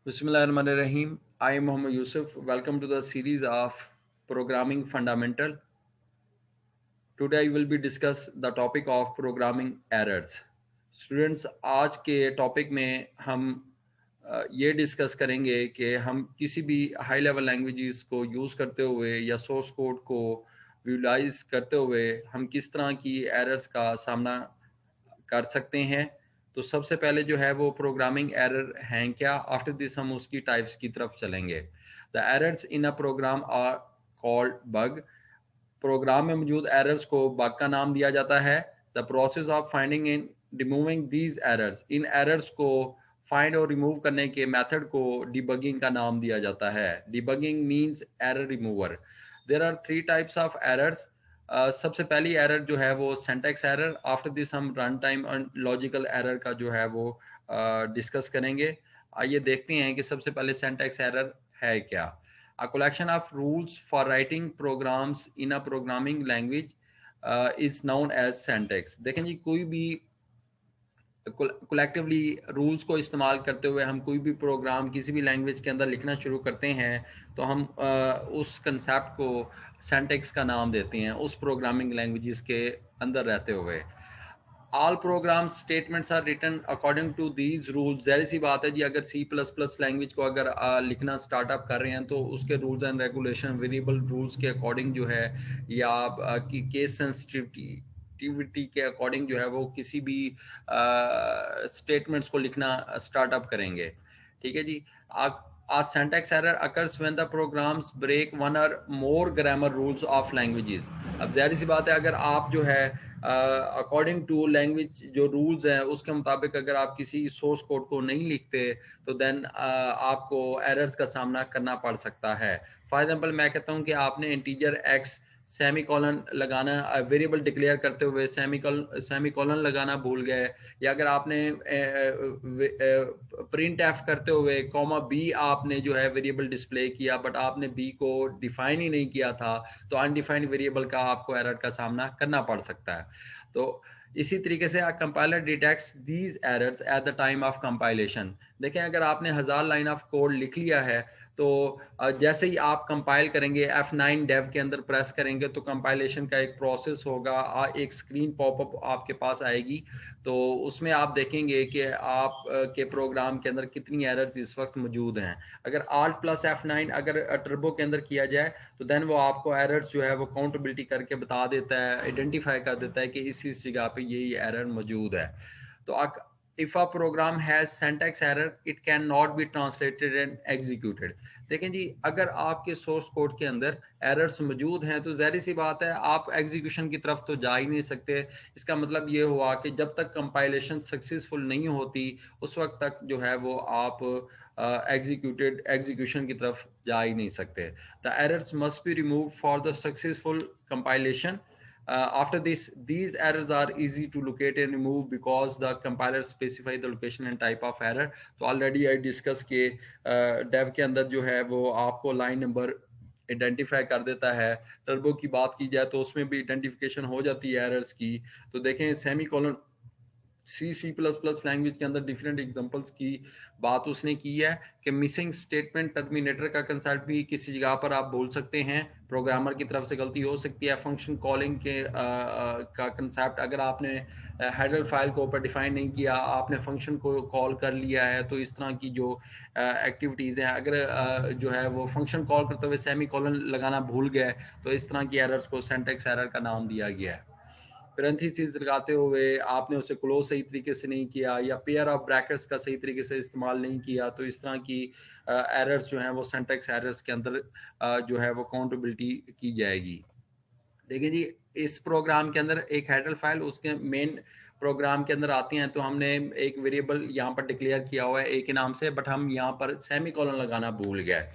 Bismillahirrahmanirrahim. I am Muhammad Yusuf. Welcome to the series of Programming Fundamental. Today I will be discuss the topic of programming errors. Students, आज के topic में हम ये discuss करेंगे कि हम किसी भी हाई लेवल लैंग्वेजेस को यूज़ करते हुए या सोर्स कोड को विजुलाइज करते हुए हम किस तरह की एरर्स का सामना कर सकते हैं। तो सबसे पहले जो है वो प्रोग्रामिंग एरर हैं क्या, आफ्टर दिस हम उसकी टाइप्स की तरफ चलेंगे। The errors in a program are called bug. Program में मौजूद एरर्स को बग का नाम दिया जाता है। The process of finding in removing these errors, in errors को फाइंड और रिमूव करने के मेथड को डिबगिंग का नाम दिया जाता है। Debugging means error remover. There are three types of errors. सबसे पहली एरर जो है वो सिंटैक्स एरर। आफ्टर दिस हम रन टाइम और लॉजिकल एरर का जो है वो डिस्कस करेंगे। आइए देखते हैं कि सबसे पहले सिंटैक्स एरर है क्या। A collection of rules for writing programs in a programming language is known as syntax। देखें जी, कोई भी कलेक्टिवली रूल्स को इस्तेमाल करते हुए हम कोई भी प्रोग्राम किसी भी लैंग्वेज के अंदर लिखना शुरू करते हैं तो हम उस कंसेप्ट को सिंटैक्स का नाम देते हैं उस प्रोग्रामिंग लैंग्वेजेस के अंदर रहते हुए। All program statements are written according to these rules. ज़ाहिर सी बात है जी, अगर सी प्लस प्लस लैंग्वेज को अगर लिखना स्टार्टअप कर रहे हैं तो उसके rules and regulation variable rules के अकॉर्डिंग जो है या केस सेंसिटिविटी के अकॉर्डिंग जो है वो किसी भी स्टेटमेंट्स को लिखना स्टार्टअप करेंगे। ठीक है जी। A syntax error occurs when the programs break one or more grammar rules of languages। अब ज़ाहिर सी बात है, अगर आप जो है अकॉर्डिंग टू लैंग्वेज जो रूल्स हैं उसके मुताबिक अगर आप किसी सोर्स कोड को नहीं लिखते तो देन आपको एरर्स का सामना करना पड़ सकता है। फॉर एग्जांपल मैं कहता हूं कि आपने इंटीजर एक्स सेमी कॉलन लगाना, वेरिएबल डिक्लेयर करते हुए सेमी कॉलन लगाना भूल गए, या अगर आपने प्रिंट एफ करते हुए कॉमा बी आपने जो है वेरिएबल डिस्प्ले किया बट आपने बी को डिफाइन ही नहीं किया था, तो अनडिफाइंड वेरिएबल का आपको एरर का सामना करना पड़ सकता है। तो इसी तरीके से compiler detects these errors at the time of compilation. देखें, अगर आपने 1000 लाइन ऑफ कोड लिख लिया है तो जैसे ही आप कंपाइल करेंगे F9 डेव के अंदर प्रेस करेंगे तो कंपाइलेशन का एक प्रोसेस होगा, एक स्क्रीन पॉपअप आपके पास आएगी। तो उसमें आप देखेंगे कि आप के प्रोग्राम के अंदर कितनी एरर्स इस वक्त मौजूद हैं। अगर Alt प्लस F9 अगर टर्बो के अंदर किया जाए तो देन वो आपको एरर्स जो है वो काउंटेबिलिटी करके बता देता है, आइडेंटिफाई कर देता है कि इस जगह पे यही एरर मौजूद है। तो if a program has syntax error it cannot be translated and executed। देखें जी, अगर आपके सोर्स कोड के अंदर एरर्स मौजूद हैं तो ज़ाहिर सी बात है आप एग्जीक्यूशन की तरफ तो जा ही नहीं सकते। इसका मतलब ये हुआ कि जब तक कंपाइलेशन सक्सेसफुल नहीं होती उस वक्त तक जो है वो आप एग्जीक्यूशन की तरफ जा ही नहीं सकते। The errors must be remove for the successful compilation. After this, these errors are easy to locate and remove because the compiler specify the location and type of error। तो ऑलरेडी आई डिस्कस के Dave के अंदर जो है वो आपको line number identify कर देता है। टर्बो की बात की जाए तो उसमें भी आइडेंटिफिकेशन हो जाती है एरर्स की। तो देखें, semi colon C plus plus language के अंदर डिफरेंट एग्जांपल्स की बात उसने की है कि मिसिंग स्टेटमेंट टर्मिनेटर का कंसेप्ट भी किसी जगह पर आप बोल सकते हैं, प्रोग्रामर की तरफ से गलती हो सकती है। फंक्शन कॉलिंग के का कंसेप्ट, अगर आपने हेडर फाइल को ऊपर डिफाइन नहीं किया, आपने फंक्शन को कॉल कर लिया है, तो इस तरह की जो एक्टिविटीज़ हैं, अगर जो है वो फंक्शन कॉल करते हुए सेमी कॉलन लगाना भूल गए तो इस तरह की एरर्स को सिंटैक्स एरर का नाम दिया गया है। पैरेंथेसिस लगाते हुए आपने उसे क्लोज सही तरीके से नहीं किया या पेयर ऑफ ब्रैकेट्स का सही तरीके से इस्तेमाल नहीं किया, तो इस तरह की एरर्स जो हैं वो सिंटैक्स एरर्स के अंदर जो है वो काउंटेबिलिटी की जाएगी। देखिए जी, इस प्रोग्राम के अंदर एक हेडर फाइल उसके मेन प्रोग्राम के अंदर आती हैं तो हमने एक वेरिएबल यहाँ पर डिक्लेयर किया हुआ है ए के नाम से, बट हम यहाँ पर सेमी कॉलन लगाना भूल गए।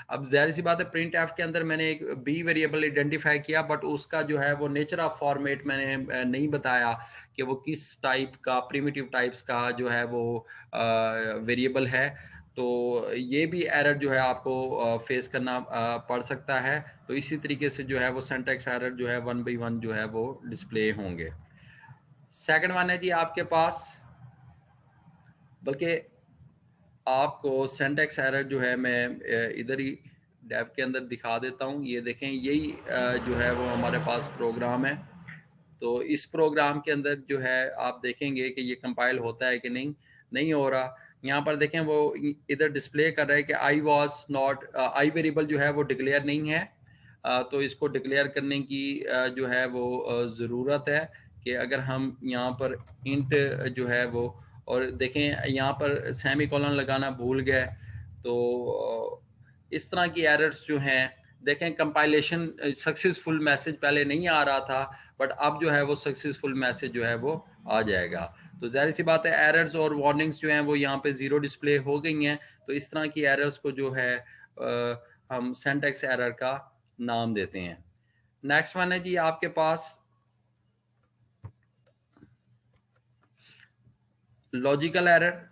अब जाहिर सी बात है, प्रिंट एफ के अंदर मैंने एक बी वेरिएबल आइडेंटिफाई किया बट उसका जो है वो नेचर ऑफ फॉर्मेट मैंने नहीं बताया कि वो किस टाइप का, प्रिमिटिव टाइप्स का जो है वो वेरिएबल है। तो ये भी एरर जो है आपको फेस करना पड़ सकता है। तो इसी तरीके से जो है वो सिंटैक्स एरर जो है 1 by 1 जो है वो डिस्प्ले होंगे। सेकंड वन है जी आपके पास, बल्कि आपको सिंटैक्स एरर जो है मैं इधर ही डेव के अंदर दिखा देता हूँ। ये देखें, यही जो है वो हमारे पास प्रोग्राम है। तो इस प्रोग्राम के अंदर जो है आप देखेंगे कि ये कंपाइल होता है कि नहीं हो रहा। यहाँ पर देखें वो इधर डिस्प्ले कर रहा है कि I was not, I variable जो है वो डिक्लेयर नहीं है। तो इसको डिक्लेयर करने की जो है वो ज़रूरत है कि अगर हम यहाँ पर इंट जो है वो, और देखें यहाँ पर सेमी कॉलन लगाना भूल गए, तो इस तरह की एरर्स जो हैं, देखें कंपाइलेशन सक्सेसफुल मैसेज पहले नहीं आ रहा था, बट अब जो है वो सक्सेसफुल मैसेज जो है वो आ जाएगा। तो जाहिर सी बात है एरर्स और वार्निंग्स जो हैं वो यहाँ पे ज़ीरो डिस्प्ले हो गई हैं। तो इस तरह की एरर्स को जो है हम सिंटैक्स एरर का नाम देते हैं। नेक्स्ट वन है जी आपके पास लॉजिकल एरर।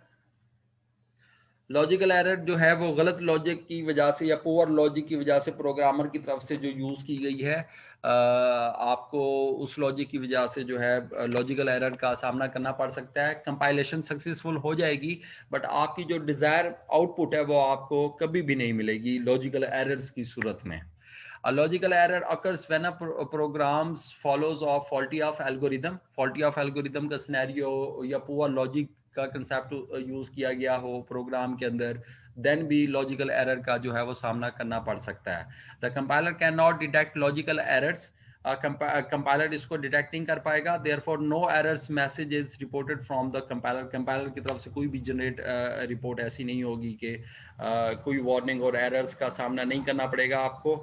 लॉजिकल एरर जो है वो गलत लॉजिक की वजह से या पुअर लॉजिक की वजह से प्रोग्रामर की तरफ से जो यूज़ की गई है, आपको उस लॉजिक की वजह से जो है लॉजिकल एरर का सामना करना पड़ सकता है। कंपाइलेशन सक्सेसफुल हो जाएगी, बट आपकी जो डिज़ायर आउटपुट है वो आपको कभी भी नहीं मिलेगी लॉजिकल एरर्स की सूरत में। A logical error occurs when a programs follows of faulty of algorithm, faulty of algorithm का सिनेरियो या पुअर लॉजिक का कंसेप्ट यूज किया गया हो प्रोग्राम के अंदर, देन भी लॉजिकल एरर का जो है वो सामना करना पड़ सकता है। The compiler can not detect logical errors, compiler इसको डिटेक्ट नहीं कर पाएगा। Therefore no errors message is reported from the compiler, compiler की तरफ से कोई भी जनरेट रिपोर्ट ऐसी नहीं होगी कि कोई वार्निंग और एरर्स का सामना नहीं करना पड़ेगा आपको।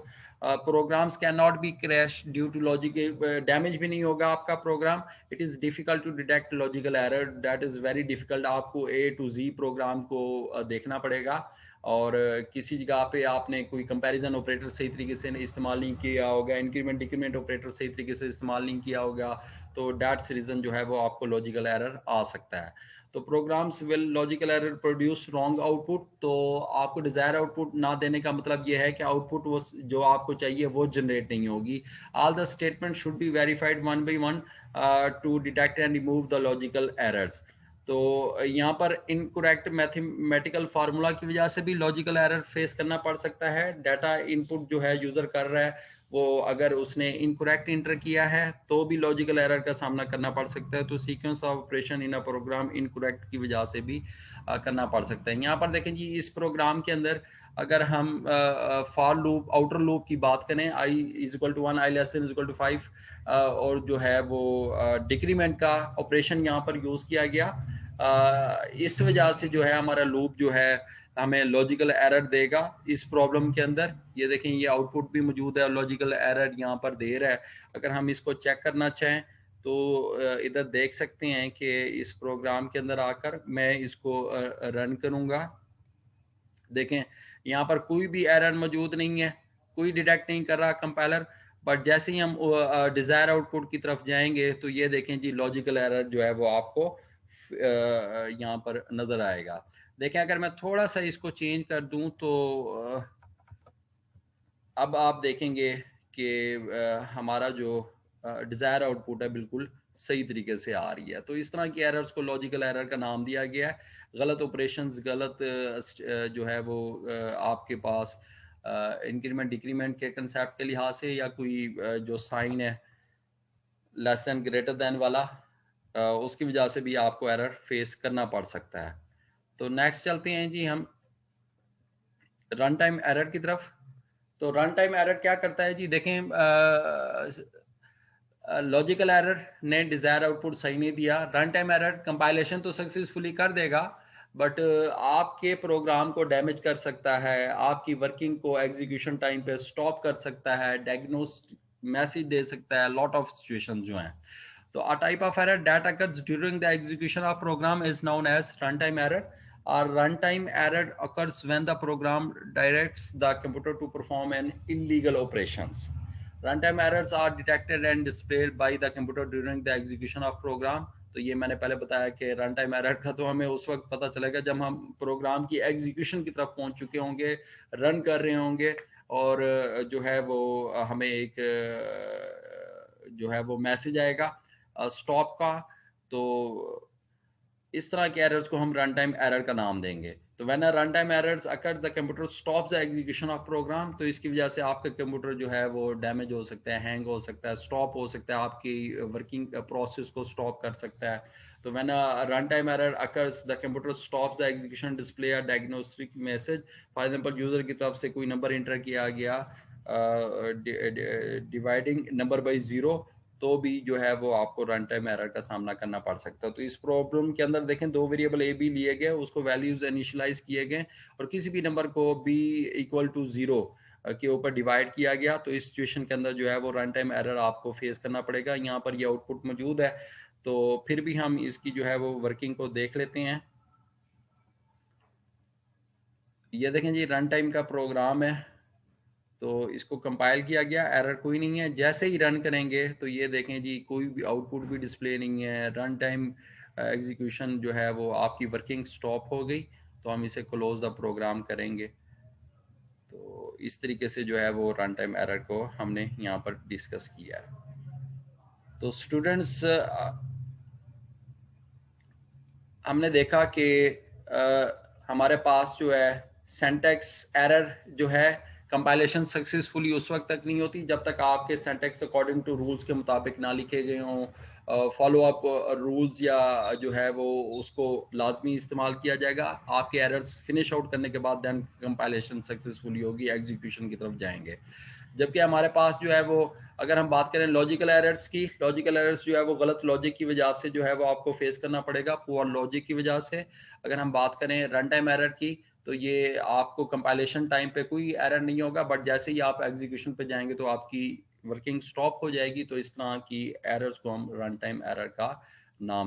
Programs can not be crash due to logic, damage भी नहीं होगा आपका program. It is difficult to detect logical error, that is very difficult. आपको ए टू जी प्रोग्राम को देखना पड़ेगा, और किसी जगह पे आपने कोई कंपैरिजन ऑपरेटर सही तरीके से इस्तेमाल नहीं किया होगा, इंक्रीमेंट डिक्रीमेंट ऑपरेटर सही तरीके से इस्तेमाल नहीं किया होगा, तो दैट्स रीज़न जो है वो आपको लॉजिकल एरर आ सकता है। तो programs will logical error produce wrong output. तो आपको डिजायर आउटपुट ना देने का मतलब ये है कि आउटपुट वो जो आपको चाहिए वो जनरेट नहीं होगी। All the statement should be verified one by one two detect and remove the logical errors. तो यहाँ पर इनकरेक्ट मैथमेटिकल फार्मूला की वजह से भी लॉजिकल एरर फेस करना पड़ सकता है। डाटा इनपुट जो है यूजर कर रहा है वो अगर उसने इनकरेक्ट इंटर किया है तो भी लॉजिकल एरर का सामना करना पड़ सकता है। तो sequence of operation in a program incorrect की वजह से भी करना पड़ सकता है। यहाँ पर देखें जी, इस प्रोग्राम के अंदर अगर हम फॉर लूप आउटर लूप की बात करें, I is equal to 1, I less than is equal to 5, और जो है वो डिक्रीमेंट का ऑपरेशन यहाँ पर यूज किया गया। इस वजह से जो है हमारा लूप जो है हमें लॉजिकल एरर देगा इस प्रॉब्लम के अंदर। ये देखें, ये आउटपुट भी मौजूद है और लॉजिकल एरर यहाँ पर दे रहा है। अगर हम इसको चेक करना चाहें तो इधर देख सकते हैं कि इस प्रोग्राम के अंदर आकर मैं इसको रन करूँगा। देखें यहाँ पर कोई भी एरर मौजूद नहीं है, कोई डिटेक्ट नहीं कर रहा कंपाइलर। बट जैसे ही हम डिजायर आउटपुट की तरफ जाएंगे तो ये देखें जी, लॉजिकल एरर जो है वो आपको यहाँ पर नजर आएगा। देखें अगर मैं थोड़ा सा इसको चेंज कर दूं तो अब आप देखेंगे कि हमारा जो डिज़ायर आउटपुट है बिल्कुल सही तरीके से आ रही है। तो इस तरह की एरर्स को लॉजिकल एरर का नाम दिया गया है। गलत ऑपरेशंस, गलत जो है वो आपके पास इंक्रीमेंट डिक्रीमेंट के कंसेप्ट के लिहाज से, या कोई जो साइन है लेस देन ग्रेटर देन वाला, उसकी वजह से भी आपको एरर फेस करना पड़ सकता है। तो नेक्स्ट चलते हैं जी हम रन टाइम एरर की तरफ। तो रन टाइम एरर क्या करता है जी, देखें लॉजिकल एरर ने डिजायर आउटपुट सही नहीं दिया। रन टाइम एरर कंपाइलेशन तो सक्सेसफुली कर देगा, बट आपके प्रोग्राम को डैमेज कर सकता है, आपकी वर्किंग को एग्जीक्यूशन टाइम पे स्टॉप कर सकता है, डायग्नोस मैसेज दे सकता है, लॉट ऑफ सिचुएशन जो हैं। तो a type of error that occurs during the execution of program is known as runtime error. Or runtime error occurs when the program directs the computer to perform an illegal operations. Runtime errors are detected and displayed by the computer during the execution of program. तो ये मैंने पहले बताया कि run time error का तो हमें उस वक्त पता चलेगा जब हम प्रोग्राम की एग्जीक्यूशन की तरफ पहुंच चुके होंगे, रन कर रहे होंगे, और जो है वो हमें एक जो है वो मैसेज आएगा स्टॉप का। तो इस तरह के एरर्स को हम रन टाइम एरर का नाम देंगे। तो when a run time errors occur the computer stops the execution of program, तो इसकी वजह से आपका कंप्यूटर जो है वो डैमेज हो सकता है, हैंग हो सकता है, स्टॉप हो सकता है, आपकी वर्किंग प्रोसेस को स्टॉप कर सकता है। तो when a run time error occurs the computer stops the execution, display a diagnostic message. For example user की तरफ से कोई नंबर इंटर किया गया डिवाइडिंग नंबर बाई जीरो, तो भी जो है वो आपको रन टाइम एरर का सामना करना पड़ सकता है। तो इस प्रॉब्लम के अंदर देखें, दो वेरिएबल ए बी लिए गए, उसको वैल्यूज इनिशियलाइज किए गए और किसी भी नंबर को बी इक्वल टू जीरो के ऊपर डिवाइड किया गया, तो इस सिचुएशन के अंदर जो है वो रन टाइम एरर आपको फेस करना पड़ेगा। यहाँ पर ये आउटपुट मौजूद है, तो फिर भी हम इसकी जो है वो वर्किंग को देख लेते हैं। ये देखें जी, रन टाइम का प्रोग्राम है, तो इसको कंपाइल किया गया, एरर कोई नहीं है। जैसे ही रन करेंगे तो ये देखें जी, कोई भी आउटपुट भी डिस्प्ले नहीं है, रन टाइम एग्जीक्यूशन जो है वो आपकी वर्किंग स्टॉप हो गई। तो हम इसे क्लोज द प्रोग्राम करेंगे। तो इस तरीके से जो है वो रन टाइम एरर को हमने यहाँ पर डिस्कस किया है। तो स्टूडेंट्स, हमने देखा कि हमारे पास जो है सिंटैक्स एरर जो है, कंपाइलेशन सक्सेसफुली उस वक्त तक नहीं होती जब तक आपके सिंटैक्स अकॉर्डिंग टू रूल्स के मुताबिक ना लिखे गए हों। फॉलो अप रूल्स या जो है वो उसको लाजमी इस्तेमाल किया जाएगा। आपके एरर्स फिनिश आउट करने के बाद देन कंपाइलेशन सक्सेसफुली होगी, एग्जीक्यूशन की तरफ जाएंगे। जबकि हमारे पास जो है वो, अगर हम बात करें लॉजिकल एरर्स की, लॉजिकल एरर्स जो है वो गलत लॉजिक की वजह से जो है वो आपको फेस करना पड़ेगा, पुअर लॉजिक की वजह से। अगर हम बात करें रन टाइम एरर की, तो ये आपको कंपाइलेशन टाइम पे कोई एरर नहीं होगा, बट जैसे ही आप एग्जीक्यूशन पे जाएंगे तो आपकी वर्किंग स्टॉप हो जाएगी। तो इस तरह की एरर्स को हम रन टाइम एरर का नाम